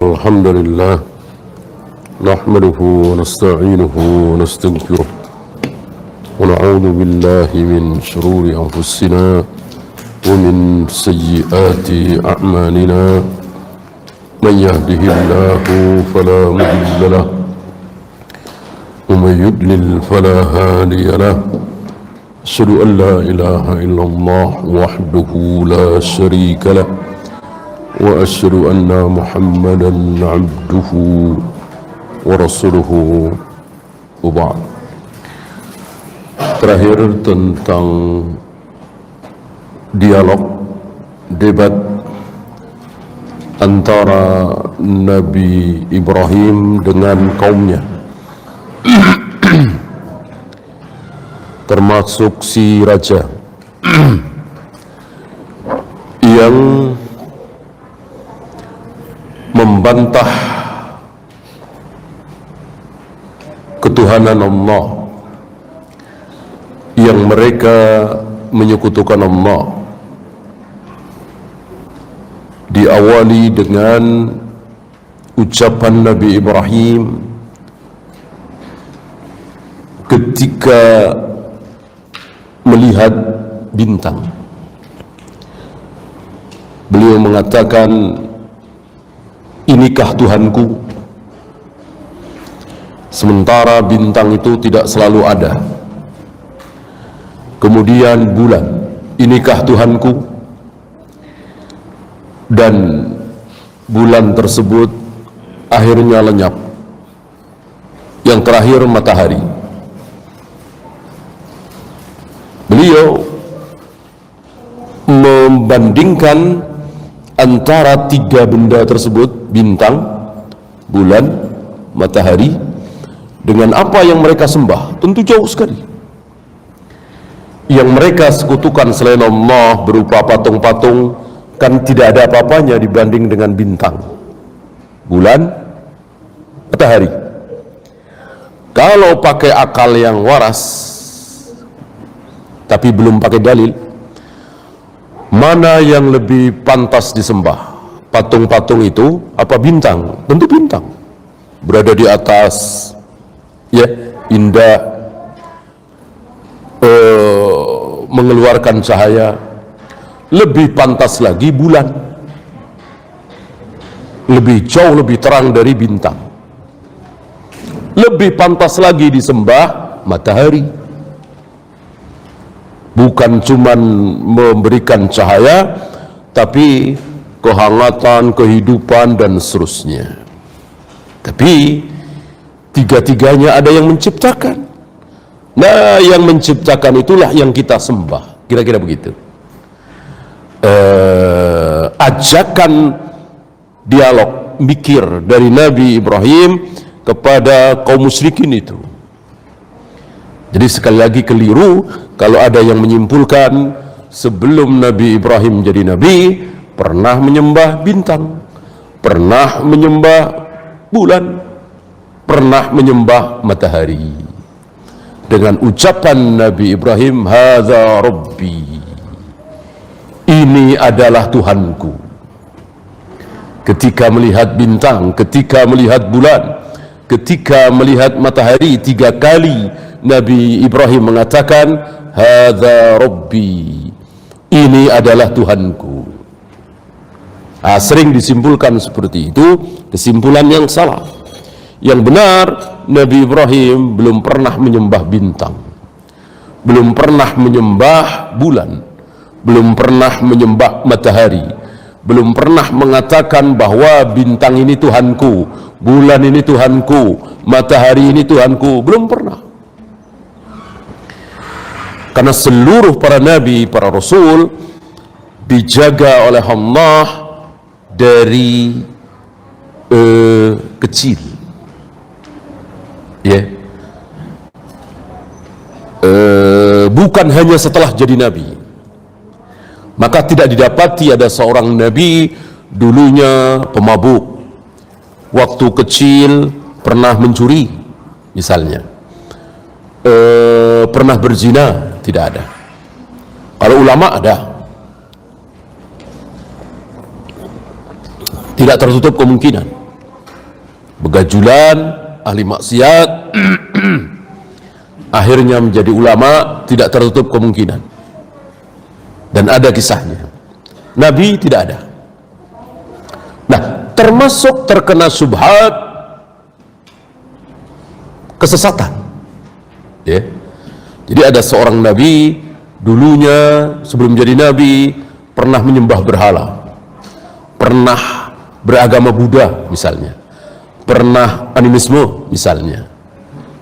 الحمد لله نحمده ونستعينه ونستغفره ونعوذ بالله من شرور أنفسنا ومن سيئات أعمالنا من يهده الله فلا مضل له ومن يضلل فلا هادي له أشهد أن لا إله إلا الله وحده لا شريك له وأشهد أن محمدا عبده ورسوله وبعد. Terakhir tentang dialog debat antara Nabi Ibrahim dengan kaumnya termasuk si raja yang membantah ketuhanan Allah, yang mereka menyekutukan Allah. Diawali dengan ucapan Nabi Ibrahim ketika melihat bintang. Beliau mengatakan, "Inikah Tuhanku?" Sementara bintang itu tidak selalu ada. Kemudian bulan, "Inikah Tuhanku?" Dan bulan tersebut akhirnya lenyap. Yang terakhir matahari. Beliau membandingkan antara tiga benda tersebut, bintang, bulan, matahari, dengan apa yang mereka sembah. Tentu jauh sekali. Yang mereka sekutukan selain Allah berupa patung-patung, kan tidak ada apa-apanya dibanding dengan bintang, bulan, matahari. Kalau pakai akal yang waras, tapi belum pakai dalil, mana yang lebih pantas disembah? Patung-patung itu apa bintang? Tentu bintang. Berada di atas, ya, indah, mengeluarkan cahaya. Lebih pantas lagi bulan, lebih jauh lebih terang dari bintang. Lebih pantas lagi disembah matahari, bukan cuman memberikan cahaya, tapi kehangatan, kehidupan, dan seterusnya. Tapi tiga-tiganya ada yang menciptakan. Nah, yang menciptakan itulah yang kita sembah. Kira-kira begitu. Ajakan dialog mikir dari Nabi Ibrahim kepada kaum musyrikin itu. Jadi sekali lagi keliru kalau ada yang menyimpulkan sebelum Nabi Ibrahim jadi nabi pernah menyembah bintang, pernah menyembah bulan, pernah menyembah matahari. Dengan ucapan Nabi Ibrahim, "Hadza Rabbi," ini adalah Tuhanku. Ketika melihat bintang, ketika melihat bulan, ketika melihat matahari, tiga kali Nabi Ibrahim mengatakan, "Hadza Rabbi," ini adalah Tuhanku. Sering disimpulkan seperti itu, kesimpulan yang salah. Yang benar, Nabi Ibrahim belum pernah menyembah bintang, belum pernah menyembah bulan, belum pernah menyembah matahari, belum pernah mengatakan bahwa bintang ini Tuhanku, bulan ini Tuhanku, matahari ini Tuhanku. Belum pernah. Karena seluruh para nabi, para rasul dijaga oleh Allah dari kecil, ya, bukan hanya setelah jadi nabi. Maka tidak didapati ada seorang nabi dulunya pemabuk, waktu kecil pernah mencuri misalnya, pernah berzina, tidak ada. Kalau ulama ada, tidak tertutup kemungkinan. begajulan, ahli maksiat, akhirnya menjadi ulama, tidak tertutup kemungkinan. Dan ada kisahnya. Nabi tidak ada. Nah, termasuk terkena syubhat kesesatan. Ya. Jadi ada seorang nabi dulunya sebelum jadi nabi pernah menyembah berhala, pernah beragama Buddha misalnya, pernah animisme misalnya,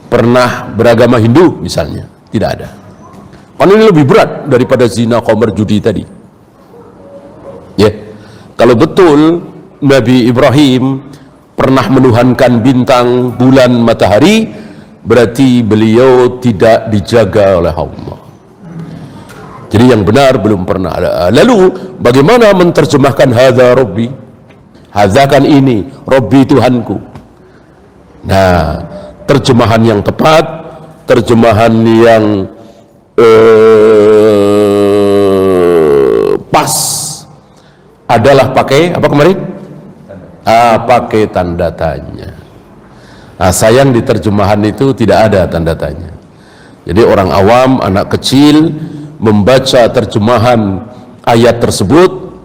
pernah beragama Hindu misalnya. Tidak ada. Kan ini lebih berat daripada zina, khamr, judi tadi. Ya, kalau betul Nabi Ibrahim pernah menuhankan bintang, bulan, matahari, berarti beliau tidak dijaga oleh Allah. Jadi yang benar belum pernah ada. Lalu bagaimana menerjemahkan hadza Rabbi? Hadza kan ini, Rabbi Tuhanku. Nah, terjemahan yang tepat, terjemahan yang pas adalah pakai apa kemarin? Pakai tanda tanya. Nah, sayang di terjemahan itu tidak ada tanda tanya. Jadi orang awam, anak kecil membaca terjemahan ayat tersebut,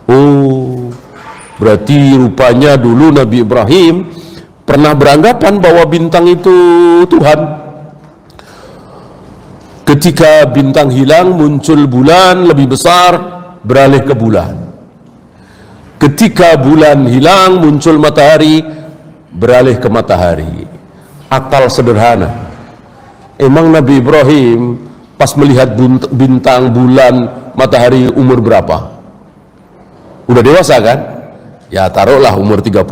oh, berarti rupanya dulu Nabi Ibrahim pernah beranggapan bahwa bintang itu Tuhan. Ketika bintang hilang, muncul bulan lebih besar, beralih ke bulan. Ketika bulan hilang, muncul matahari, beralih ke matahari. Akal sederhana. Emang Nabi Ibrahim pas melihat bintang, bulan, matahari umur berapa? Udah dewasa kan? Ya taruhlah umur 30,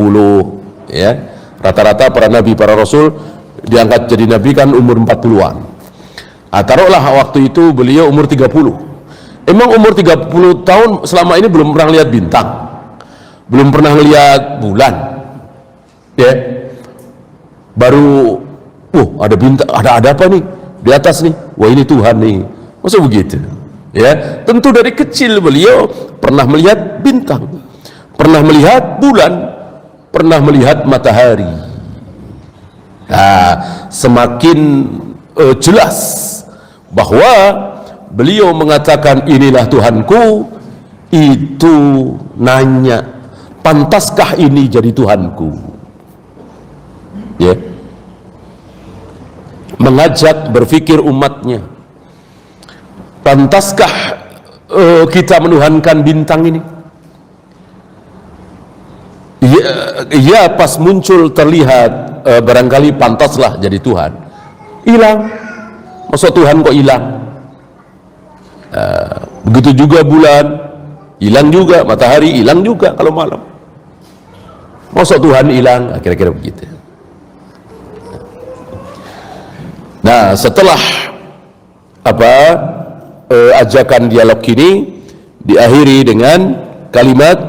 ya. Rata-rata para nabi, para rasul diangkat jadi nabi kan umur 40-an. Taruhlah waktu itu beliau umur 30. Emang umur 30 tahun selama ini belum pernah lihat bintang, belum pernah lihat bulan, ya. Baru, ada bintang, ada apa nih di atas nih? Wah, ini Tuhan nih. Masa begitu? Ya, tentu dari kecil beliau pernah melihat bintang, pernah melihat bulan, pernah melihat matahari. Nah, semakin jelas bahwa beliau mengatakan inilah Tuhanku, itu nanya, pantaskah ini jadi Tuhanku? Ya. Mengajak berpikir umatnya, pantaskah kita menuhankan bintang ini? Ya, pas muncul terlihat barangkali pantaslah jadi Tuhan. Hilang. Masa Tuhan kok hilang? Begitu juga bulan hilang juga, matahari hilang juga kalau malam. Masa Tuhan hilang? Kira-kira begitu. Nah, setelah ajakan dialog ini diakhiri dengan kalimat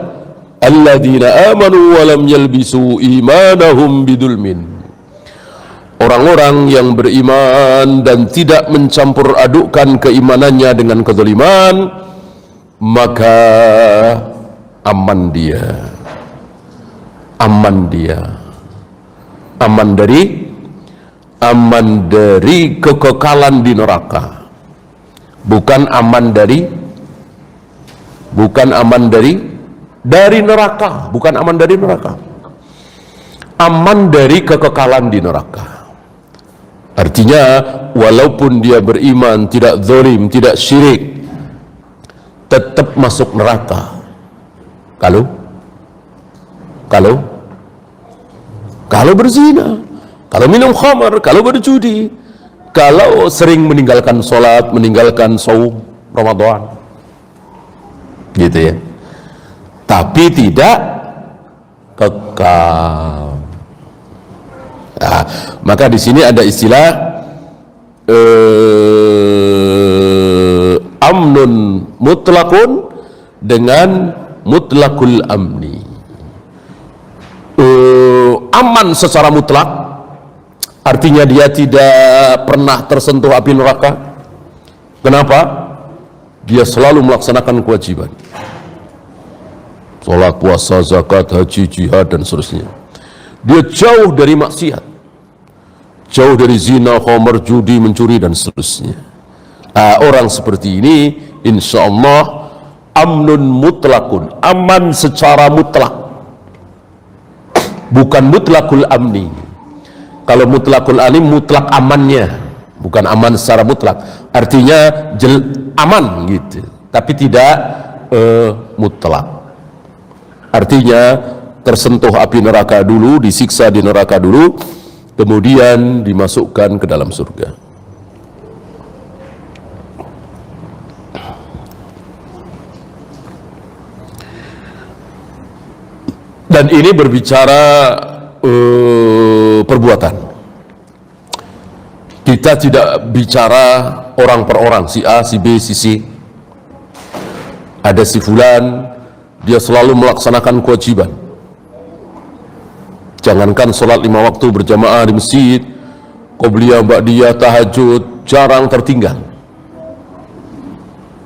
alladzina amanu wa lam yalbisu imanahum bidzulmin. Orang-orang yang beriman dan tidak mencampur adukkan keimanannya dengan kezaliman, maka aman dia. Aman dia. Aman dari kekekalan di neraka. Bukan aman dari neraka, bukan aman dari neraka. Aman dari kekekalan di neraka. Artinya walaupun dia beriman, tidak zalim, tidak syirik, tetap masuk neraka. Kalau berzina, kalau minum khamar, kalau berjudi, kalau sering meninggalkan sholat, meninggalkan saum Ramadan, gitu ya. Tapi tidak kekal. Nah, maka di sini ada istilah amnun mutlakun dengan mutlakul amni. Aman secara mutlak artinya dia tidak pernah tersentuh api neraka. Kenapa? Dia selalu melaksanakan kewajiban, sholat, puasa, zakat, haji, jihad, dan seterusnya. dia jauh dari maksiat, jauh dari zina, khamar, judi, mencuri dan seterusnya. Orang seperti ini insya Allah amnun mutlakun, aman secara mutlak, bukan mutlakul amni. Kalau mutlakul amni mutlak amannya, bukan aman secara mutlak, artinya aman gitu, tapi tidak mutlak. Artinya tersentuh api neraka dulu, disiksa di neraka dulu, kemudian dimasukkan ke dalam surga. Dan ini berbicara perbuatan. Kita tidak bicara orang per orang, si A, si B, si C. Ada si fulan, dia selalu melaksanakan kewajiban. Jangankan sholat 5 waktu berjamaah di masjid, qobliyah, ba'diyah, tahajud, jarang tertinggal.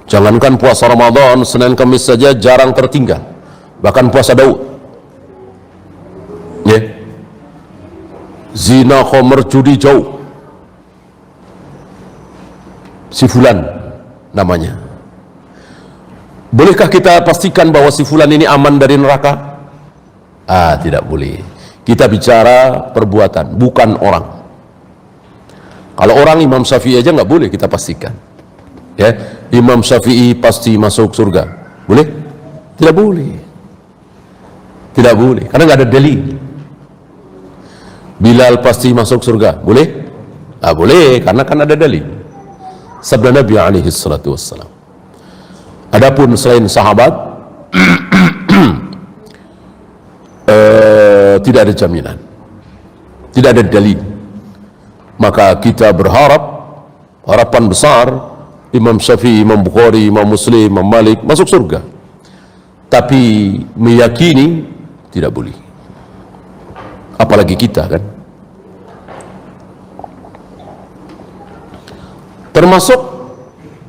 Jangankan puasa Ramadan, Senin Kamis saja jarang tertinggal. Bahkan puasa Daud. Ya. Zina, khamar, judi jauh. Si fulan namanya. Bolehkah kita pastikan bahwa si fulan ini aman dari neraka? Tidak boleh. Kita bicara perbuatan, bukan orang. Kalau orang, Imam Syafi'i aja nggak boleh kita pastikan. Ya, Imam Syafi'i pasti masuk surga. Boleh? Tidak boleh. Tidak boleh, karena nggak ada dalil. Bilal pasti masuk surga. Boleh? Boleh, karena kan ada dalil. Sabda Nabi alaihi salatu wassalam. Adapun selain sahabat tidak ada jaminan, tidak ada dalil. Maka kita berharap, harapan besar, Imam Syafi'i, Imam Bukhari, Imam Muslim, Imam Malik masuk surga. Tapi meyakini tidak boleh. Apalagi kita kan. Termasuk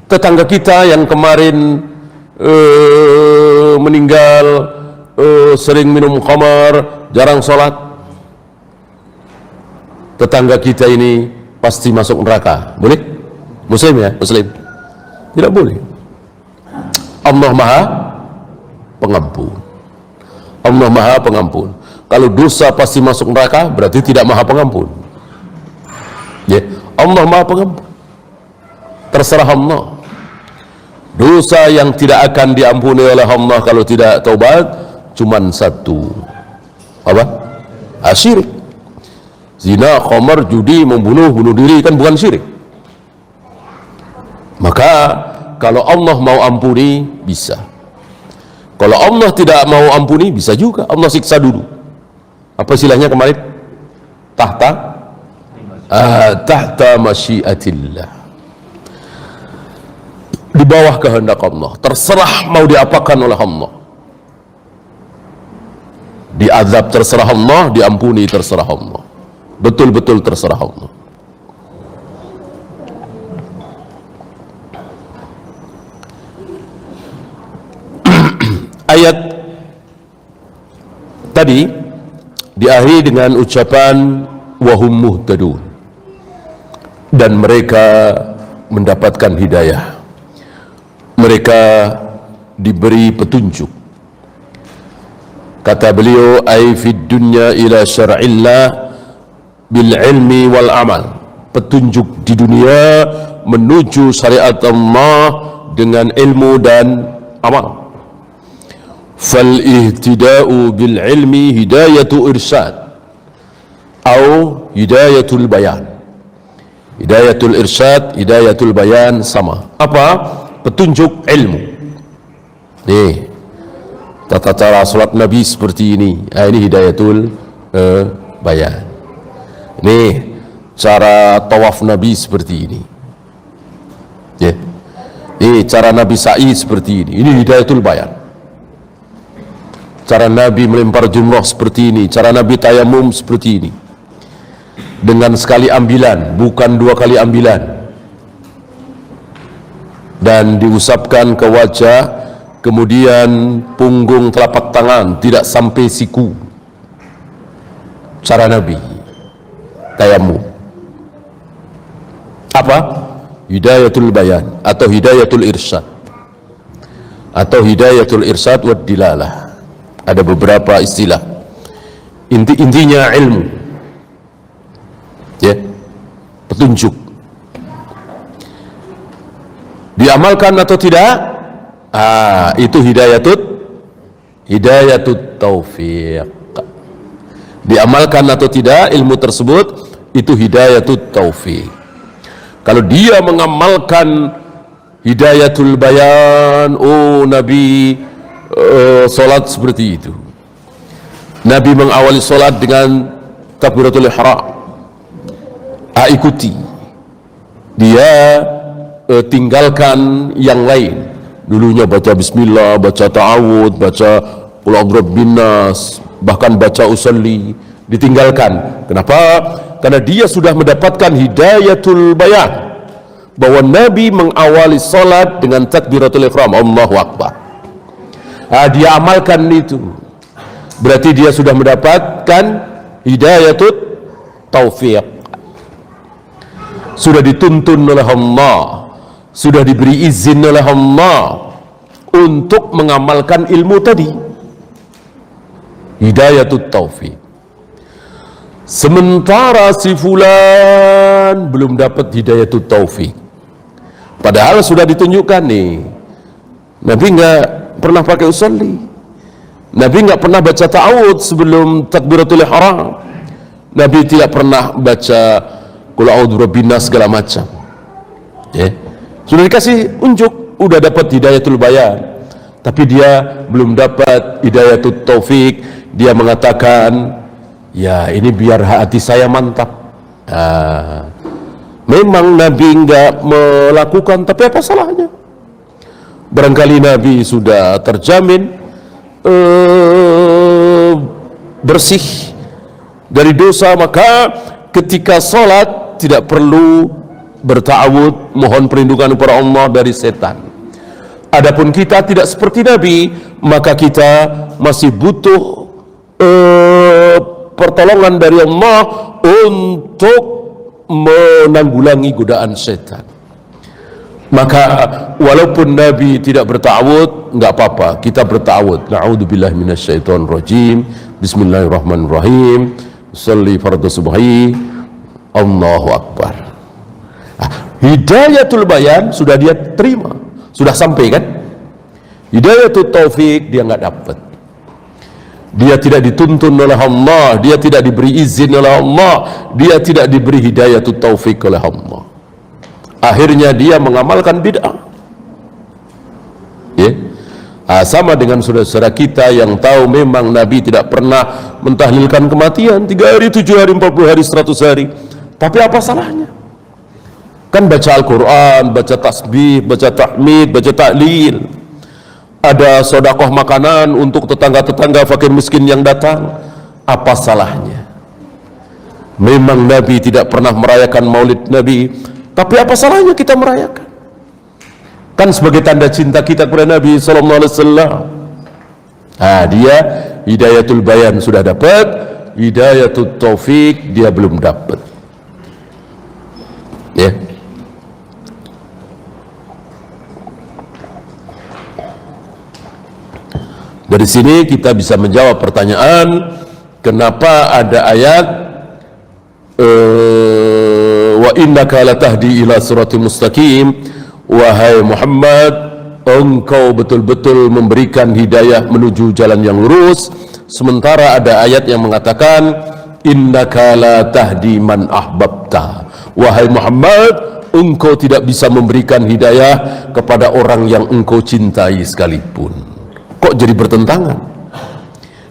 tetangga kita yang kemarin meninggal, sering minum khamar, jarang sholat. Tetangga kita ini pasti masuk neraka. Boleh? Muslim ya? Muslim. Tidak boleh. Allah Maha Pengampun. Allah Maha Pengampun. Kalau dosa pasti masuk neraka, berarti tidak Maha Pengampun. Ya, Allah Maha Pengampun. Terserah Allah. Dosa yang tidak akan diampuni oleh Allah kalau tidak taubat cuman satu. Apa? Syirik. Zina, khamar, judi, membunuh, bunuh diri kan bukan syirik. Maka kalau Allah mau ampuni bisa. Kalau Allah tidak mau ampuni bisa juga Allah siksa dulu. Apa istilahnya kemarin? Tahta masyiatillah. Di bawah kehendak Allah, terserah mau diapakan oleh Allah. Diazab terserah Allah, diampuni terserah Allah. Betul-betul terserah Allah. Ayat tadi diakhiri dengan ucapan wahum muhtadun, dan mereka mendapatkan hidayah. Mereka diberi petunjuk. Kata beliau, ai fid dunya ila syar'illah bil ilmi wal amal. Petunjuk di dunia menuju syariat Allah dengan ilmu dan amal. Fal ihtida'u bil ilmi hidayatu irsyad atau hidayatul bayan. Hidayatul irsyad, hidayatul bayan sama. Apa? Petunjuk ilmu. Nih, tata cara salat Nabi seperti ini. Ini hidayatul bayan. Nih, cara tawaf Nabi seperti ini. Ya. Nih, cara Nabi sa'i seperti ini. Ini hidayatul bayan. Cara Nabi melempar jumrah seperti ini. Cara Nabi tayamum seperti ini. Dengan sekali ambilan, bukan 2 kali ambilan. Dan diusapkan ke wajah, kemudian punggung telapak tangan, tidak sampai siku. cara Nabi tayamum. Apa? Hidayatul bayan atau hidayatul irsyad atau hidayatul irsyad wad dilalah. Ada beberapa istilah. Intinya ilmu, ya, petunjuk. Diamalkan atau tidak? Itu hidayatut taufiq. Diamalkan atau tidak ilmu tersebut, itu hidayatut taufiq. Kalau dia mengamalkan hidayatul bayan, Nabi solat seperti itu. Nabi mengawali solat dengan takbiratul ihram. Ikuti. Dia tinggalkan yang lain. Dulunya baca bismillah, baca ta'awud, baca qul a'udzu birabbin nas, bahkan baca usolli, ditinggalkan. Kenapa? Karena dia sudah mendapatkan hidayatul bayan, bahwa Nabi mengawali salat dengan takbiratul ihram, Allahu Akbar. Dia amalkan itu, berarti dia sudah mendapatkan hidayatul taufiq. Sudah dituntun oleh Allah, sudah diberi izin oleh Allah untuk mengamalkan ilmu tadi, hidayatul taufiq. Sementara si fulan belum dapat hidayatul taufik, padahal sudah ditunjukkan nih, Nabi nggak pernah pakai usolli, Nabi nggak pernah baca ta'awud sebelum takbiratul ihram, Nabi tidak pernah baca qul a'udzu birabbin nas segala macam, ya. Sudah dikasih unjuk, udah dapat hidayatul bayan, tapi dia belum dapat hidayatul taufik. Dia mengatakan, ya ini biar hati saya mantap. Memang Nabi enggak melakukan, tapi apa salahnya? Barangkali Nabi sudah terjamin bersih dari dosa, maka ketika sholat tidak perlu berta'awud, mohon perlindungan kepada Allah dari setan. Adapun kita tidak seperti Nabi, maka kita masih butuh pertolongan dari Allah untuk menanggulangi godaan setan. Maka walaupun Nabi tidak berta'awud, enggak apa-apa, kita berta'awud. Na'udzubillahi minasyaitonir rajim. Bismillahirrahmanirrahim. Sholli fardhu subhi. Allahu akbar. Hidayatul bayan sudah dia terima, sudah sampai kan? Hidayatul taufik dia enggak dapat. Dia tidak dituntun oleh Allah, dia tidak diberi izin oleh Allah, dia tidak diberi hidayatul taufik oleh Allah. Akhirnya dia mengamalkan bid'ah, ya. Sama dengan saudara-saudara kita yang tahu memang Nabi tidak pernah mentahlilkan kematian 3 hari, 7 hari, 40 hari, 100 hari, tapi apa salahnya? Kan baca Al-Quran, baca tasbih, baca tahmid, baca tahlil, ada sedekah makanan untuk tetangga-tetangga fakir miskin yang datang, apa salahnya? Memang Nabi tidak pernah merayakan maulid Nabi, tapi apa salahnya kita merayakan? Kan sebagai tanda cinta kita kepada Nabi sallallahu alaihi wasallam. Dia hidayatul bayan sudah dapat, hidayatul taufik dia belum dapat. Ya. Dari sini kita bisa menjawab pertanyaan, kenapa ada ayat wa innaka latahdi ila siratal mustaqim, wahai Muhammad, engkau betul-betul memberikan hidayah menuju jalan yang lurus. Sementara ada ayat yang mengatakan innaka la tahdi man ahbabta, wahai Muhammad, engkau tidak bisa memberikan hidayah kepada orang yang engkau cintai sekalipun. Kok jadi bertentangan?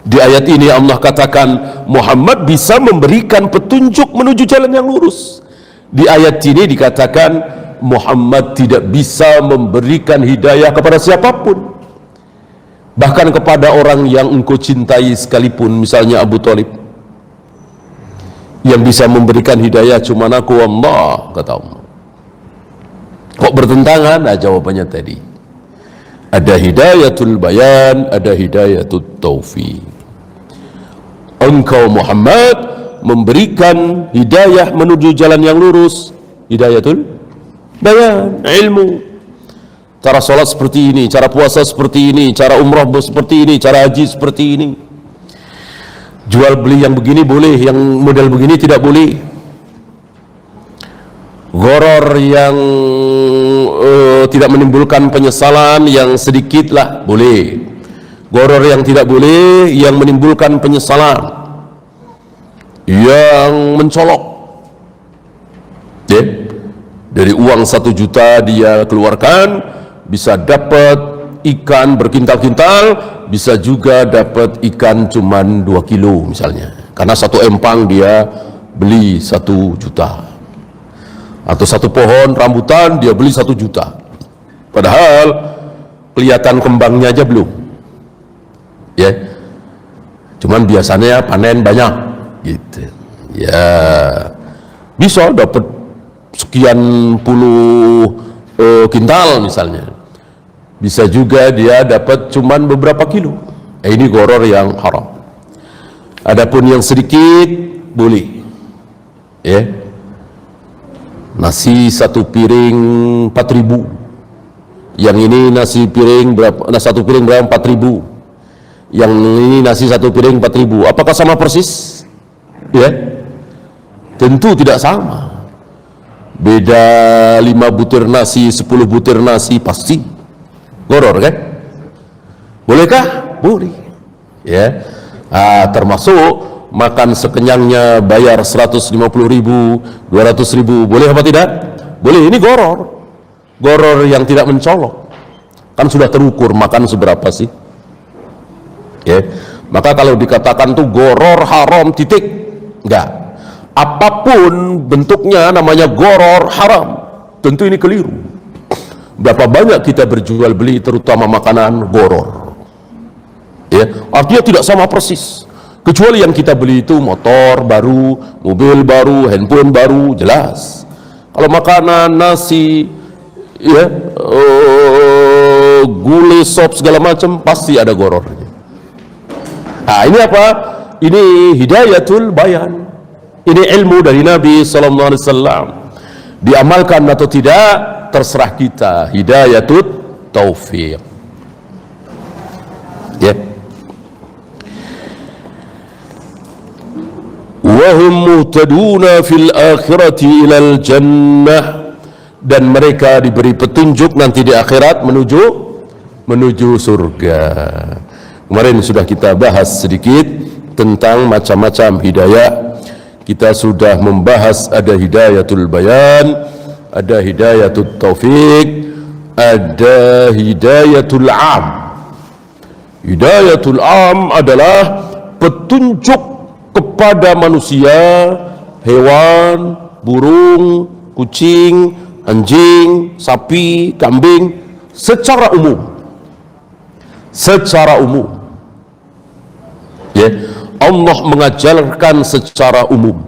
Di ayat ini Allah katakan Muhammad bisa memberikan petunjuk menuju jalan yang lurus. Di ayat ini dikatakan Muhammad tidak bisa memberikan hidayah kepada siapapun, bahkan kepada orang yang engkau cintai sekalipun. Misalnya Abu Thalib, yang bisa memberikan hidayah cuma aku, Allah, kata Allah. Kok bertentangan? Jawabannya tadi, ada hidayatul bayan, ada hidayatul taufiq. Engkau Muhammad memberikan hidayah menuju jalan yang lurus. Hidayatul bayan, ilmu. Cara sholat seperti ini, cara puasa seperti ini, cara umrah seperti ini, cara haji seperti ini. Jual beli yang begini boleh, yang model begini tidak boleh. Gharar yang tidak menimbulkan penyesalan yang sedikit lah boleh. Gharar yang tidak boleh yang menimbulkan penyesalan, yang mencolok. Dari uang 1 juta dia keluarkan, bisa dapat ikan berkintal-kintal, bisa juga dapat ikan cuman 2 kilo misalnya, karena 1 empang dia beli 1 juta. Atau 1 pohon rambutan dia beli 1 juta, padahal kelihatan kembangnya aja belum, ya. Cuman biasanya panen banyak, gitu. Ya, bisa dapat sekian puluh kintal misalnya. Bisa juga dia dapat cuman beberapa kilo. Ini gharar yang haram. Adapun yang sedikit boleh, ya. Nasi 1 piring 4.000. Yang ini nasi piring berapa? 1 piring berapa? 4.000. Yang ini nasi 1 piring 4.000. Apakah sama persis? Ya, tentu tidak sama. Beda 5 butir nasi, 10 butir nasi, pasti gharar, kan? Bolehkah? Boleh, ya. Termasuk makan sekenyangnya bayar 150.000, 200.000, boleh apa tidak? Boleh. Ini gharar yang tidak mencolok, kan sudah terukur makan seberapa sih, ya. Maka kalau dikatakan tuh gharar haram titik, enggak. Apapun bentuknya namanya gharar haram. Tentu ini keliru. Berapa banyak kita berjual beli terutama makanan gharar, ya. Artinya tidak sama persis, kecuali yang kita beli itu motor baru, mobil baru, handphone baru, jelas. Kalau makanan nasi, ya, gulai, sop segala macam, pasti ada ghararnya. Ini apa? Ini hidayatul bayan. Ini ilmu dari Nabi sallallahu alaihi wasallam. Diamalkan atau tidak terserah kita. Hidayatut taufiq, ya. Wa hum muhtaduna fil akhirati ilal jannah, dan mereka diberi petunjuk nanti di akhirat menuju surga. Kemarin sudah kita bahas sedikit tentang macam-macam hidayah. Kita sudah membahas ada hidayatul bayan, ada hidayatul taufik, ada hidayatul am. Hidayatul am adalah petunjuk kepada manusia, hewan, burung, kucing, anjing, sapi, kambing, secara umum. Secara umum, ya. Allah mengajarkan secara umum,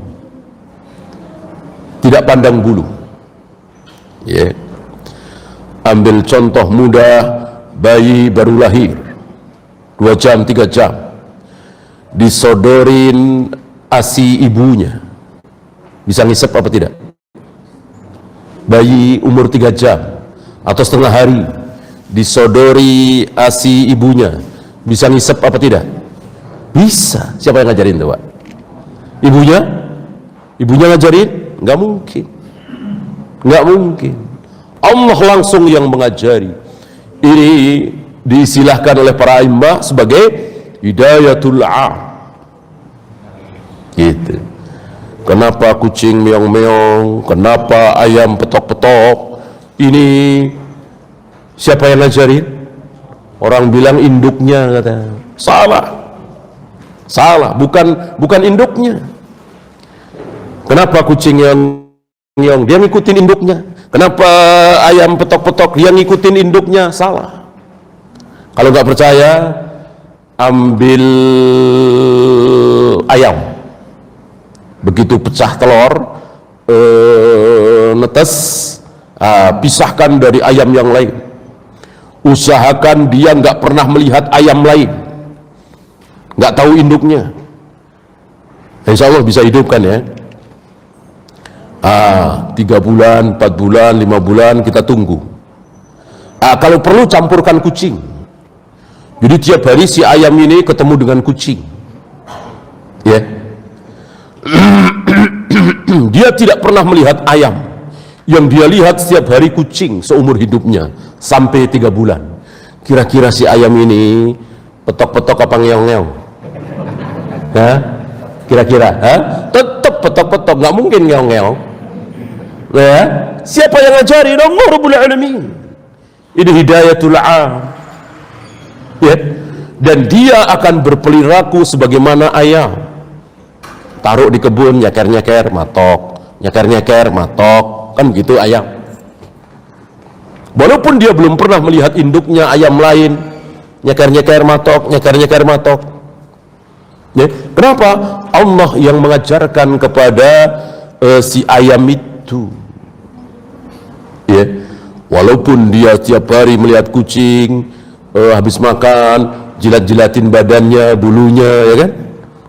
tidak pandang bulu, ya. Ambil contoh mudah, bayi baru lahir 2 jam 3 jam disodorin ASI ibunya, bisa ngisep apa tidak? Bayi umur 3 jam atau setengah hari disodori ASI ibunya, bisa ngisep apa tidak? Bisa. Siapa yang ngajarin tuh, Pak? Ibunya ngajarin? Nggak mungkin. Nggak mungkin. Allah langsung yang mengajari. Ini diistilahkan oleh para imam sebagai hidayatul am, gitu. Kenapa kucing meong-meong? Kenapa ayam petok-petok? Ini siapa yang ngajarin? Orang bilang induknya, kata. Salah, bukan induknya. Kenapa kucing yang dia ngikutin induknya? Kenapa ayam petok-petok dia ngikutin induknya? Salah. Kalau nggak percaya, ambil ayam, begitu pecah telur, netes, pisahkan dari ayam yang lain. Usahakan dia nggak pernah melihat ayam lain, nggak tahu induknya. Insya Allah bisa hidupkan ya. 3 bulan, 4 bulan, 5 bulan kita tunggu. Kalau perlu campurkan kucing. Jadi tiap hari si ayam ini ketemu dengan kucing. Ya. Dia tidak pernah melihat ayam. Yang dia lihat setiap hari kucing seumur hidupnya sampai 3 bulan. Kira-kira si ayam ini petok-petok apa ngeong-ngeong? Kira-kira, tetap petok-petok, nggak mungkin ngeong-ngeong. Ya, siapa yang ngajari? Allah Rabbul Alamin. Ini hidayatul am. Ya, dan dia akan berperilaku sebagaimana ayam. Taruh di kebun, nyeker-nyeker, matok, nyeker-nyeker, matok, kan gitu ayam. Walaupun dia belum pernah melihat induknya ayam lain, nyeker-nyeker, matok, nyeker-nyeker, matok. Ya, kenapa? Allah yang mengajarkan kepada si ayam itu. Ya, walaupun dia tiap hari melihat kucing, habis makan jilat-jilatin badannya, bulunya, ya kan?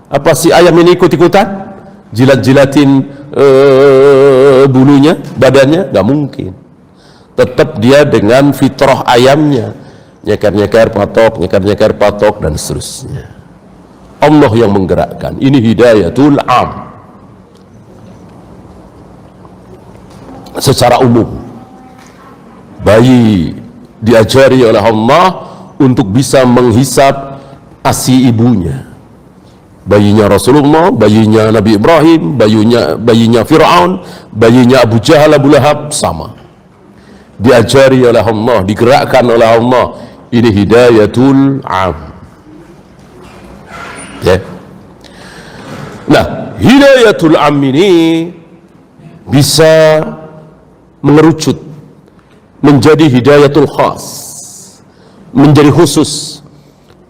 Apa si ayam ini ikut-ikutan jilat-jilatin bulunya, badannya? Gak mungkin. Tetap dia dengan fitrah ayamnya, nyeker-nyeker patok, nyeker-nyeker patok, dan seterusnya. Allah yang menggerakkan. Ini hidayatul am secara umum. Bayi diajari oleh Allah untuk bisa menghisap ASI ibunya. Bayinya Rasulullah, bayinya Nabi Ibrahim, bayinya Fir'aun, bayinya Abu Jahal, Abu Lahab, sama. Diajari oleh Allah, digerakkan oleh Allah. Ini hidayatul am. Ya. Nah, hidayatul am ini bisa mengerucut menjadi hidayatul khas, menjadi khusus.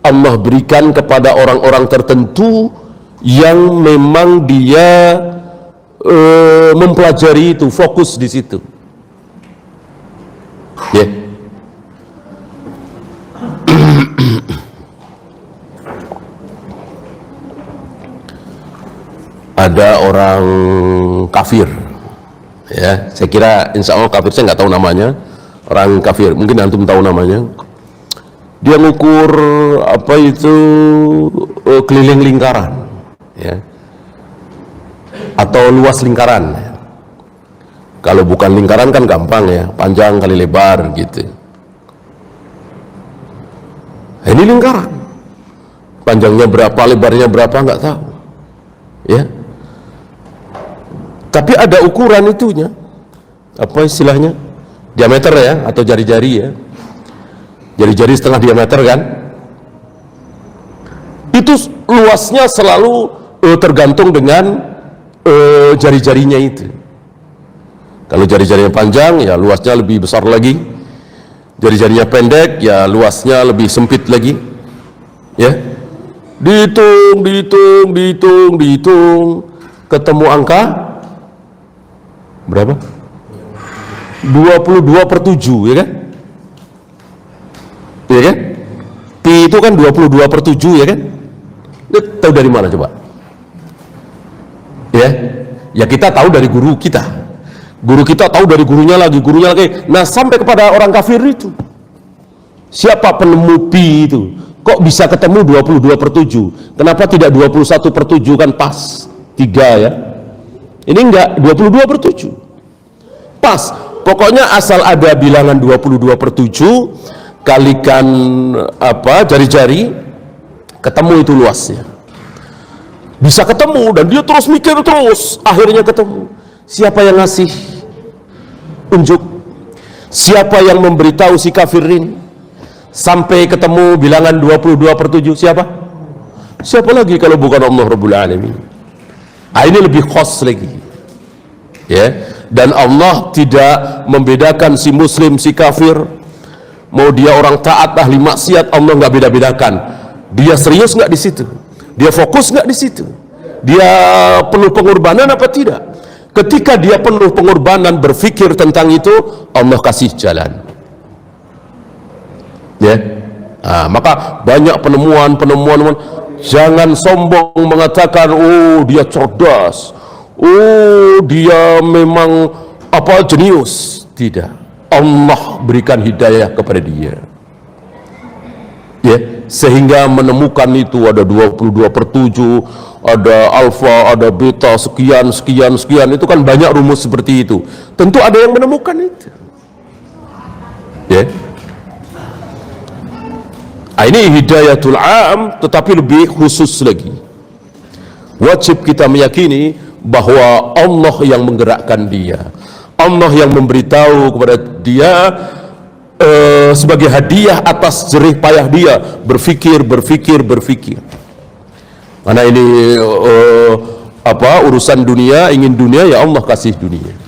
Allah berikan kepada orang-orang tertentu yang memang dia mempelajari itu, fokus di situ. Ya. Ada orang kafir, ya, saya kira insya Allah kafir, saya nggak tahu namanya, orang kafir, mungkin antum tahu namanya. Dia ngukur apa itu keliling lingkaran, ya, atau luas lingkaran. Kalau bukan lingkaran kan gampang ya, panjang kali lebar gitu. Ini lingkaran, panjangnya berapa, lebarnya berapa nggak tahu, ya. Tapi ada ukuran itunya, apa istilahnya, diameter ya, atau jari-jari ya, jari-jari setengah diameter kan. Itu luasnya selalu tergantung dengan jari-jarinya itu. Kalau jari-jarinya panjang ya luasnya lebih besar lagi, jari-jarinya pendek ya luasnya lebih sempit lagi, ya. Dihitung, ketemu angka berapa? 22/7, ya kan? Ya kan? Pi itu kan 22/7, ya kan? Tahu dari mana coba? Ya kita tahu dari guru kita. Guru kita tahu dari gurunya lagi. Nah, sampai kepada orang kafir itu. Siapa penemu pi itu? Kok bisa ketemu 22/7? Kenapa tidak 21/7 kan pas? 3 ya. Ini enggak 22/7. Pas. Pokoknya asal ada bilangan 22/7 kalikan apa jari-jari, ketemu itu luasnya. Bisa ketemu, dan dia terus mikir terus, akhirnya ketemu. Siapa yang ngasih unjuk? Siapa yang memberitahu si kafirin sampai ketemu bilangan 22/7? Siapa lagi kalau bukan Allah Rabbul Alamin? Ini lebih khas lagi, ya. Dan Allah tidak membedakan si muslim, si kafir. Mau dia orang taat, ahli maksiat, Allah nggak beda-bedakan. Dia serius nggak di situ? Dia fokus nggak di situ? Dia penuh pengorbanan apa tidak? Ketika dia penuh pengorbanan berpikir tentang itu, Allah kasih jalan. Ya, maka banyak penemuan Jangan sombong mengatakan, oh dia cerdas, oh dia memang apa jenius. Tidak. Allah berikan hidayah kepada dia. Ya, sehingga menemukan itu ada 22/7, ada alfa, ada beta, sekian, sekian, sekian. Itu kan banyak rumus seperti itu. Tentu ada yang menemukan itu. Ya. Ini hidayatul am, tetapi lebih khusus lagi. Wajib kita meyakini bahwa Allah yang menggerakkan dia, Allah yang memberitahu kepada dia sebagai hadiah atas jerih payah dia berfikir. Karena ini urusan dunia, ingin dunia, ya Allah kasih dunia.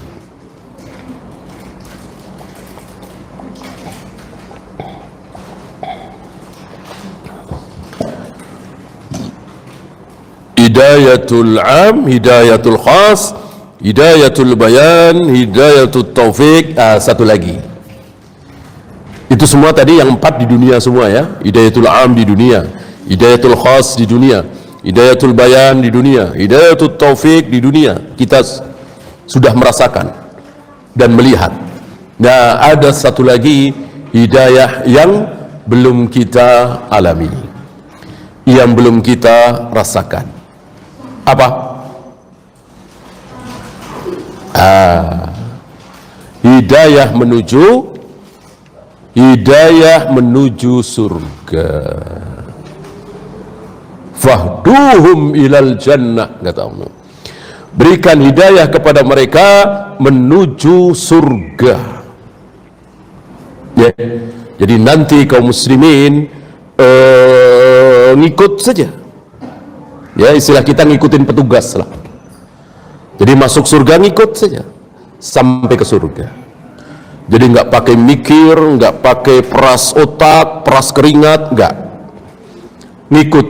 Hidayatul am, hidayatul khas, hidayatul bayan, hidayatul taufik. Satu lagi, itu semua tadi yang 4 di dunia semua ya. Hidayatul am di dunia, hidayatul khas di dunia, hidayatul bayan di dunia, hidayatul taufik di dunia. Kita sudah merasakan dan melihat. Nah, ada satu lagi hidayah yang belum kita alami, yang belum kita rasakan. Apa? Hidayah menuju surga. Fahduhum ilal jannah, kata Allah. Berikan hidayah kepada mereka menuju surga. Ya. Jadi nanti kaum muslimin ngikut saja. Ya, istilah kita ngikutin petugas lah. Jadi masuk surga ngikut saja sampai ke surga. Jadi nggak pakai mikir, nggak pakai peras otak, peras keringat, nggak. Ngikut.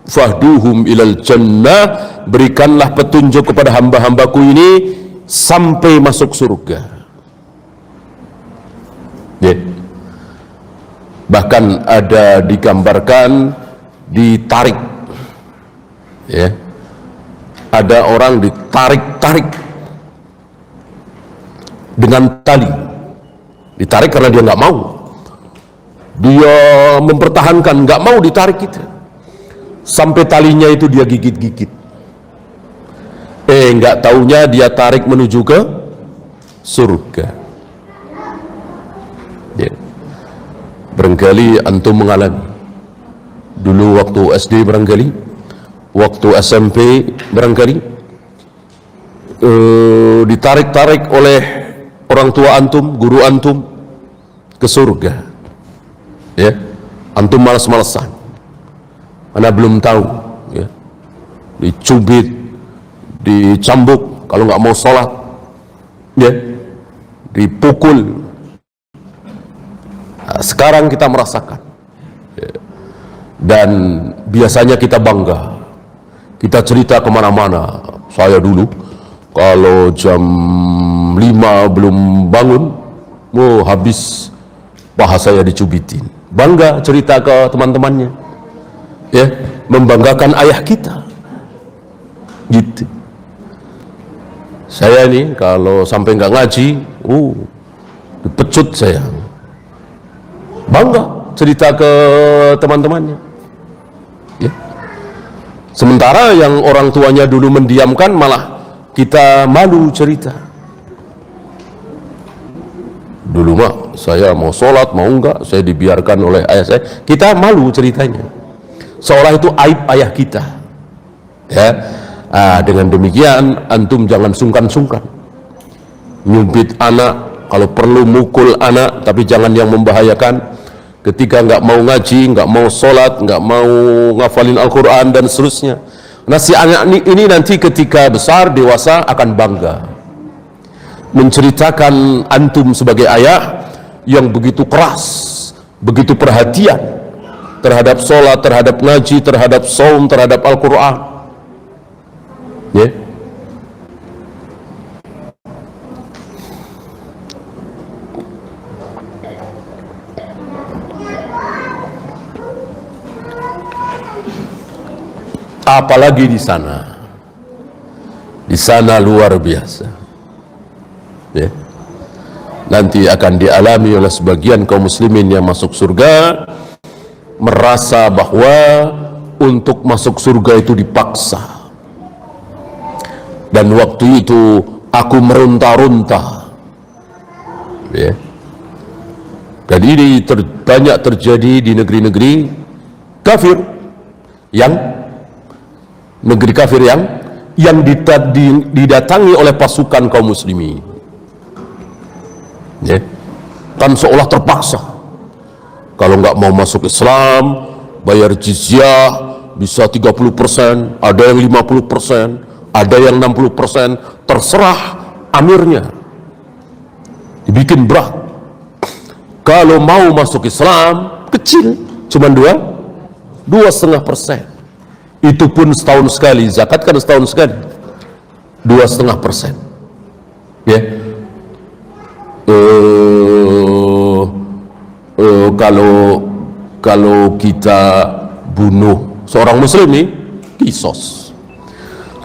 Fahduhum ilal jannah, berikanlah petunjuk kepada hamba-hambaku ini sampai masuk surga. Ya. Bahkan ada digambarkan ditarik. Ya, ada orang ditarik dengan tali, ditarik karena dia nggak mau, dia mempertahankan nggak mau ditarik itu, sampai talinya itu dia gigit-gigit. Nggak taunya dia tarik menuju ke surga. Ya. Barangkali antum mengalami dulu waktu SD, barangkali waktu SMP, barangkali ditarik-tarik oleh orang tua antum, guru antum ke surga. Ya, antum malas-malasan karena belum tahu. Ya, dicubit, dicambuk kalau nggak mau sholat, ya, dipukul. Nah, sekarang kita merasakan, ya, dan biasanya kita bangga. Kita cerita kemana-mana. Saya dulu kalau jam 5 belum bangun, habis paha saya dicubitin. Bangga cerita ke teman-temannya, ya, membanggakan ayah kita. Gitu. Saya nih kalau sampai nggak ngaji, dipecut saya. Bangga cerita ke teman-temannya. Ya. Sementara yang orang tuanya dulu mendiamkan, malah kita malu cerita. Dulu mah saya mau sholat, mau enggak, saya dibiarkan oleh ayah saya. Kita malu ceritanya, seolah itu aib ayah kita. Ya, dengan demikian antum jangan sungkan-sungkan nyubit anak, kalau perlu mukul anak, tapi jangan yang membahayakan. Ketika nggak mau ngaji, nggak mau sholat, nggak mau ngafalin Al-Quran dan seterusnya. Nah, si anak ini nanti ketika besar, dewasa akan bangga menceritakan antum sebagai ayah yang begitu keras, begitu perhatian terhadap sholat, terhadap ngaji, terhadap saum, terhadap Al-Quran. Ya. apalagi di sana. Di sana luar biasa. Ya. Nanti akan dialami oleh sebagian kaum muslimin yang masuk surga, merasa bahwa untuk masuk surga itu dipaksa. Dan waktu itu aku meronta-ronta. Ya. Dan ini banyak terjadi di negeri-negeri kafir, yang negeri kafir yang didatangi oleh pasukan kaum muslimin. Ya. Kan seolah terpaksa. Kalau nggak mau masuk Islam, bayar jizyah, bisa 30%, ada yang 50%, ada yang 60%, terserah amirnya. Dibikin berat. Kalau mau masuk Islam, kecil, cuma 2,5%. Itu pun setahun sekali, zakat kan setahun sekali, 2,5%. Ya. Kalau kita bunuh seorang muslim nih, kisos.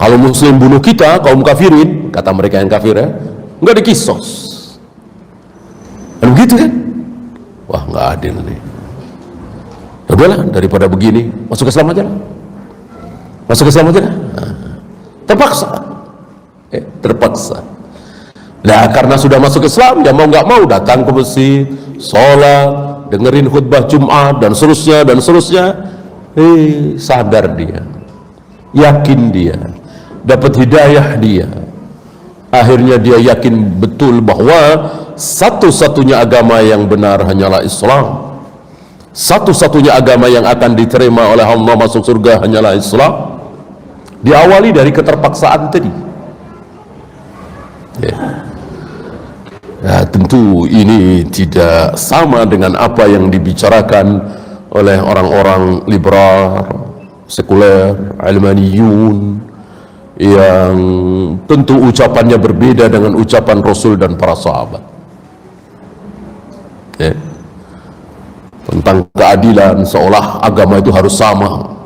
Kalau muslim bunuh kita, kaum kafirin, kata mereka yang kafir ya, nggak dikisos. Dan begitu kan? Wah, nggak adil nih. Udahlah, daripada begini, masuk Islam aja lah. Masuk Islam aja lah. Terpaksa. Terpaksa. Nah, karena sudah masuk Islam, ya mau nggak mau datang ke masjid, sholat, dengerin khutbah Jumat dan seterusnya dan seterusnya. Sadar dia, yakin dia, dapat hidayah dia. Akhirnya dia yakin betul bahwa satu-satunya agama yang benar hanyalah Islam. Satu-satunya agama yang akan diterima oleh Allah masuk surga hanyalah Islam. Diawali dari keterpaksaan tadi. Ya, tentu ini tidak sama dengan apa yang dibicarakan oleh orang-orang liberal, sekuler, ilmaniyun, yang tentu ucapannya berbeda dengan ucapan Rasul dan para sahabat. Ya. Tentang keadilan, seolah agama itu harus sama.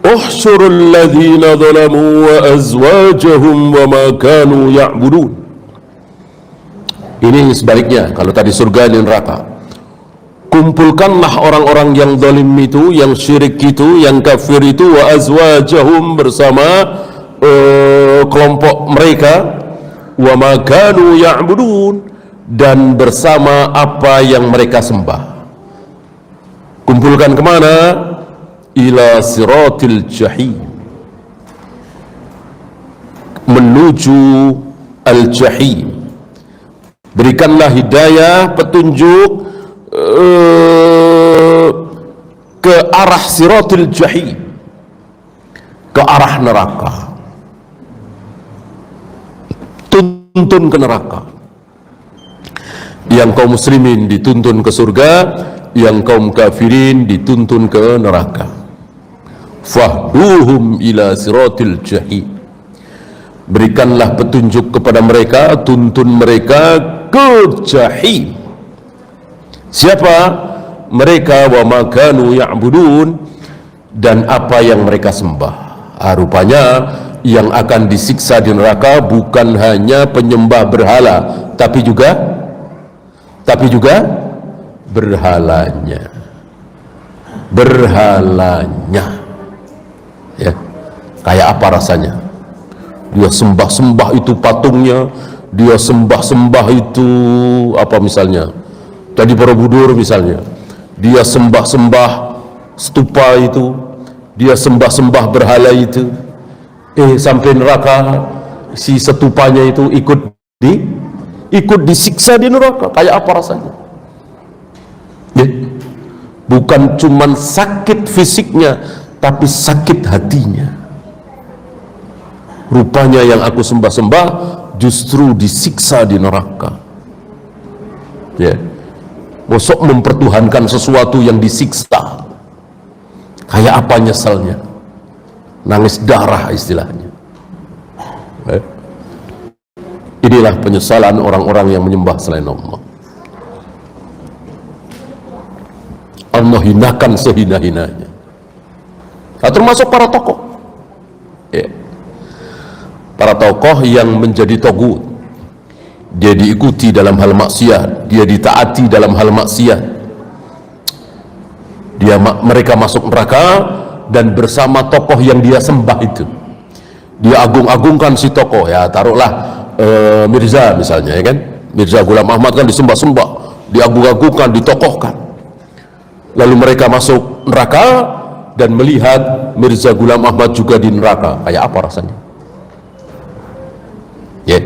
Uhsyurul ladzina zalamu wa azwajahum wa ma kanu ya'budun. Ini sebaliknya, kalau tadi surga dan neraka. Kumpulkanlah orang-orang yang zalim itu, yang syirik itu, yang kafir itu, wa azwajahum, bersama kelompok mereka, wa ma kanu ya'budun, dan bersama apa yang mereka sembah. Kumpulkan kemana? Ila siratil jahim, menuju al-jahim. Berikanlah hidayah, petunjuk ke arah siratil jahim, ke arah neraka. Tuntun ke neraka. Yang kaum muslimin dituntun ke surga, yang kaum kafirin dituntun ke neraka. Fahduhum ila siratil jahim, berikanlah petunjuk kepada mereka, tuntun mereka ke jahim. Siapa mereka? Wa ma kanu ya'budun, dan apa yang mereka sembah. Rupanya yang akan disiksa di neraka bukan hanya penyembah berhala, tapi juga berhalanya. Ya, kayak apa rasanya? Dia sembah-sembah itu patungnya, dia sembah-sembah itu apa misalnya? Tadi Borobudur misalnya, dia sembah-sembah stupa itu, dia sembah-sembah berhala itu. Sampai neraka, si stupanya itu ikut disiksa di neraka. Kayak apa rasanya? Ya. Bukan cuman sakit fisiknya, tapi sakit hatinya. Rupanya yang aku sembah-sembah justru disiksa di neraka. Ya. Bosok mempertuhankan sesuatu yang disiksa. Kayak apa nyeselnya? Nangis darah istilahnya. Inilah penyesalan orang-orang yang menyembah selain Allah. Allah hinakan sehina-hinanya. Nah, termasuk para tokoh. Para tokoh yang menjadi togut. Dia diikuti dalam hal maksiat, dia ditaati dalam hal maksiat. Mereka masuk neraka dan bersama tokoh yang dia sembah itu. Dia agung-agungkan si tokoh, ya taruhlah Mirza misalnya, ya kan? Mirza Ghulam Ahmad kan disembah-sembah, diagung-agungkan, ditokohkan. Lalu mereka masuk neraka dan melihat Mirza Ghulam Ahmad juga di neraka. Kayak apa rasanya? Ya.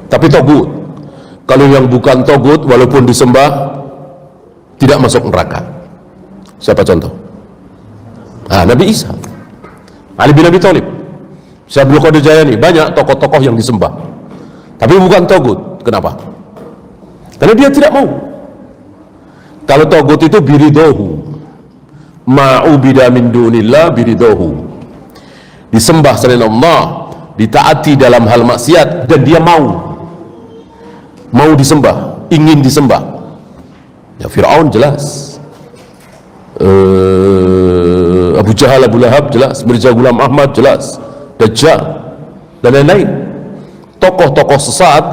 Tapi togut. Kalau yang bukan togut, walaupun disembah, tidak masuk neraka. Siapa contoh? Nabi Isa, Ali bin Abi Thalib, Syekh Abdul Qadir Jailani, banyak tokoh-tokoh yang disembah. Tapi bukan togut. Kenapa? Karena dia tidak mau. Kalau togut itu biridohu, ma'ubida min dunillah biridohu, disembah selain Allah, ditaati dalam hal maksiat, dan dia mau disembah, ingin disembah. Ya Fir'aun jelas, Abu Jahal, Abu Lahab jelas, Mirza Ghulam Ahmad jelas, Dajjal dan lain-lain. Tokoh-tokoh sesat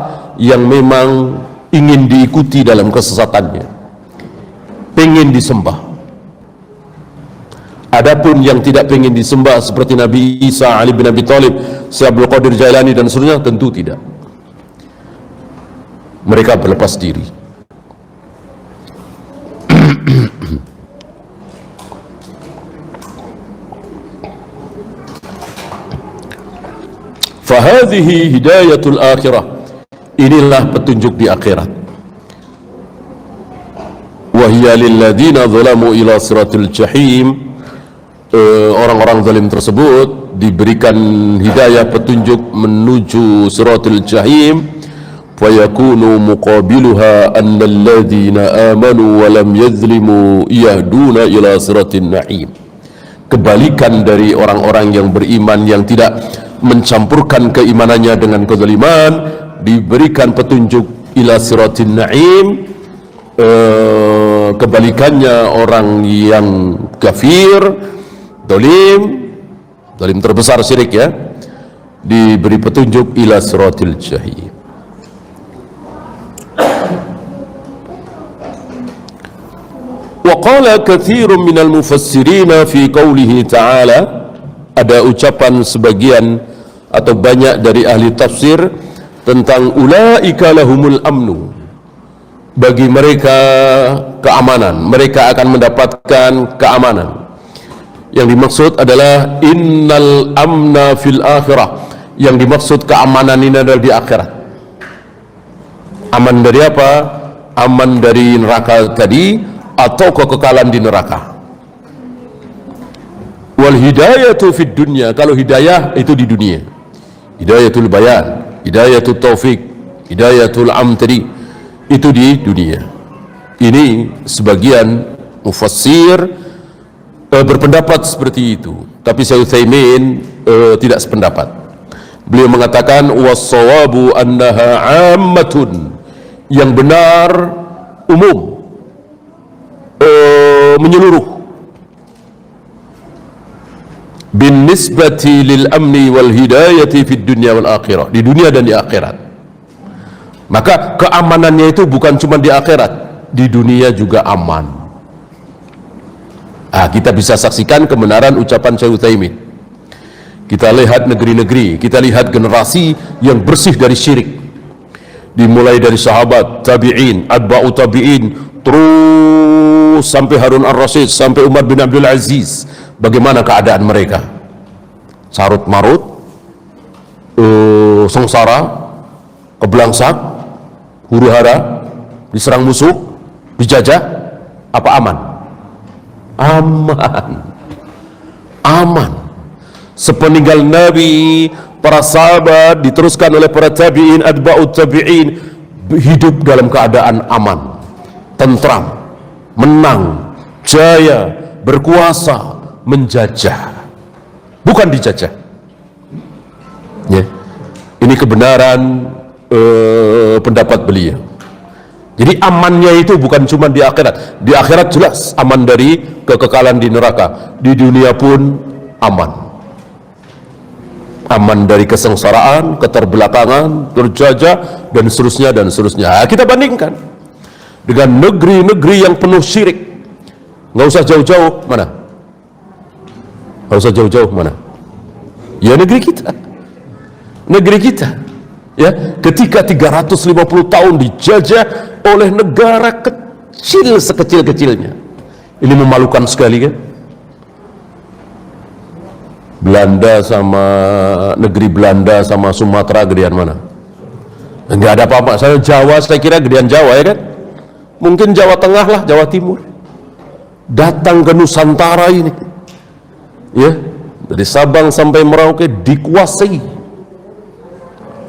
yang memang ingin diikuti dalam kesesatannya, pengen disembah. Adapun yang tidak pengen disembah seperti Nabi Isa, Ali bin Abi Thalib, Syekh Abdul Qadir Jailani dan seterusnya, tentu tidak. Mereka berlepas diri. Fahadhihi hidayatul akhirah. Inilah petunjuk di akhirat. Wahiyya lilladzina zalamu ila siratil jahim. Orang-orang zalim tersebut diberikan hidayah petunjuk menuju siratil jahim. Fayakunu muqabiluha anna alladzina amanu wa lam yazlimu yahduna ila siratin na'im. Kebalikan dari orang-orang yang beriman yang tidak mencampurkan keimanannya dengan kezaliman, diberikan petunjuk ila siratin na'im. Kebalikannya orang yang kafir, zalim terbesar syirik, ya, diberi petunjuk ila siratil jahim. Wa qala katsirun minal mufassirin fi qoulihi ta'ala, ada ucapan sebagian atau banyak dari ahli tafsir tentang ulaika lahumul amnu, bagi mereka keamanan, mereka akan mendapatkan keamanan. Yang dimaksud adalah innal amna fil akhirah. Yang dimaksud keamanan ini adalah di akhirat. Aman dari apa? Aman dari neraka tadi atau kekekalan di neraka. Wal hidayatu fid dunya, kalau hidayah itu di dunia. Hidayatul bayan, hidayatul taufik, hidayatul amtari, itu di dunia. Ini sebagian mufassir berpendapat seperti itu, tapi Syekh Utsaimin tidak sependapat. Beliau mengatakan was-shawabu annaha ammatun, yang benar umum, menyeluruh, bin nisbati lil amni wal hidayati fid dunya wal akhirah, di dunia dan di akhirat. Maka keamanannya itu bukan cuma di akhirat, di dunia juga aman. Kita bisa saksikan kebenaran ucapan Syekh Utsaimin. Kita lihat negeri-negeri, kita lihat generasi yang bersih dari syirik, dimulai dari sahabat, tabi'in, atba'u tabi'in, terus sampai Harun ar-Rasyid, sampai Umar bin Abdul Aziz. Bagaimana keadaan mereka? Carut marut, sengsara, kebelangsak, huru hara, diserang musuh, dijajah. Apa aman? Aman. Sepeninggal Nabi, para sahabat, diteruskan oleh para tabi'in, atba'ut tabi'in, hidup dalam keadaan aman, tentram, menang, jaya, berkuasa, menjajah, bukan dijajah. Ini kebenaran pendapat beliau. Jadi amannya itu bukan cuma di akhirat. Di akhirat jelas aman dari kekekalan di neraka. Di dunia pun aman. Aman dari kesengsaraan, keterbelakangan, terjajah, dan seterusnya dan seterusnya. Nah, kita bandingkan dengan negeri-negeri yang penuh syirik. Nggak usah jauh-jauh, mana? Nggak usah jauh-jauh, mana? Ya negeri kita. Negeri kita. Ya, ketika 350 tahun dijajah oleh negara kecil sekecil-kecilnya. Ini memalukan sekali kan? Belanda sama negeri Belanda sama Sumatera gedean mana? Enggak ada apa-apa. Saya Jawa, saya kira gedean Jawa ya kan? Mungkin Jawa Tengah lah, Jawa Timur. Datang ke Nusantara ini. Ya, dari Sabang sampai Merauke dikuasai.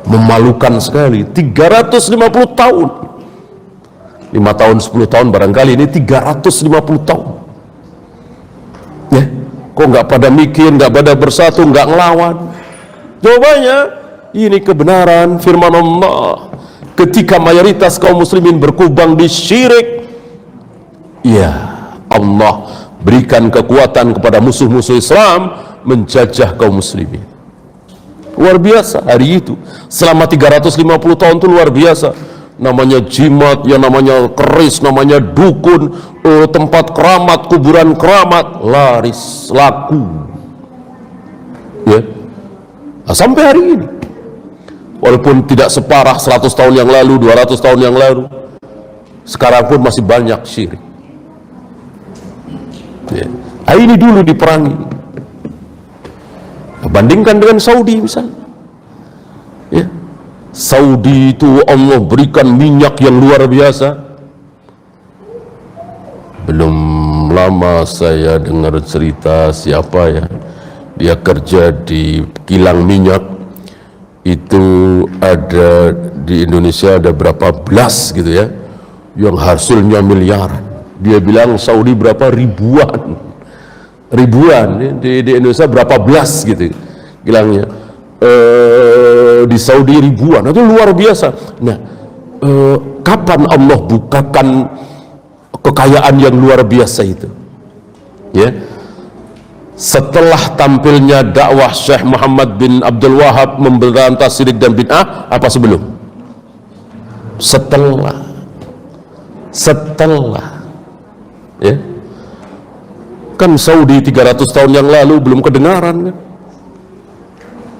Memalukan sekali. 350 tahun. 5 tahun 10 tahun barangkali, ini 350 tahun. Ya, kok nggak pada mikir, nggak pada bersatu, nggak ngelawan? Jawabannya ini kebenaran firman Allah. Ketika mayoritas kaum muslimin berkubang di syirik, ya Allah berikan kekuatan kepada musuh-musuh Islam menjajah kaum muslimin. Luar biasa hari itu. Selama 350 tahun itu luar biasa. Namanya jimat, yang namanya keris, namanya dukun, tempat keramat, kuburan keramat, laris, laku. Ya. Nah, sampai hari ini. Walaupun tidak separah 100 tahun yang lalu, 200 tahun yang lalu, sekarang pun masih banyak syirik. Ya. Nah, ini dulu diperangi. Bandingkan dengan Saudi misalnya. Ya. Saudi itu Allah berikan minyak yang luar biasa. Belum lama saya dengar cerita siapa ya, dia kerja di kilang minyak. Itu ada di Indonesia ada berapa belas gitu ya, yang hasilnya miliaran. Dia bilang Saudi berapa ribuan ya. Di Indonesia berapa belas gitu bilangnya. Di Saudi ribuan, itu luar biasa. Nah, kapan Allah bukakan kekayaan yang luar biasa itu? Ya, setelah tampilnya dakwah Syekh Muhammad bin Abdul Wahab memberantas syirik dan bid'ah, apa sebelum? Setelah, ya. Kan Saudi 300 tahun yang lalu belum kedengaran kan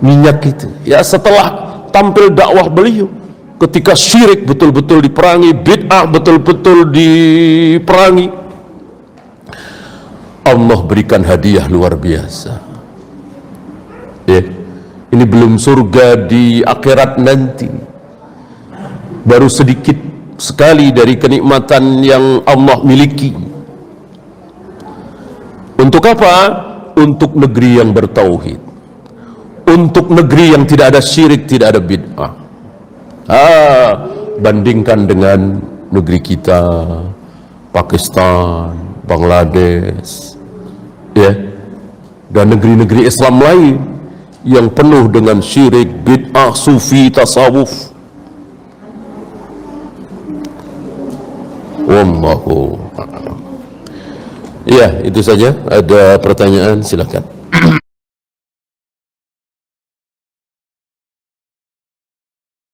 minyak itu. Ya setelah tampil dakwah beliau, ketika syirik betul-betul diperangi, bid'ah betul-betul diperangi, Allah berikan hadiah luar biasa. Ya, ini belum surga di akhirat nanti. Baru sedikit sekali dari kenikmatan yang Allah miliki. Untuk apa? Untuk negeri yang bertauhid, untuk negeri yang tidak ada syirik, tidak ada bid'ah. Bandingkan dengan negeri kita, Pakistan, Bangladesh, ya, dan negeri-negeri Islam lain yang penuh dengan syirik, bid'ah, sufi, tasawuf. Wallahu a'lam. Ya, itu saja. Ada pertanyaan, silakan.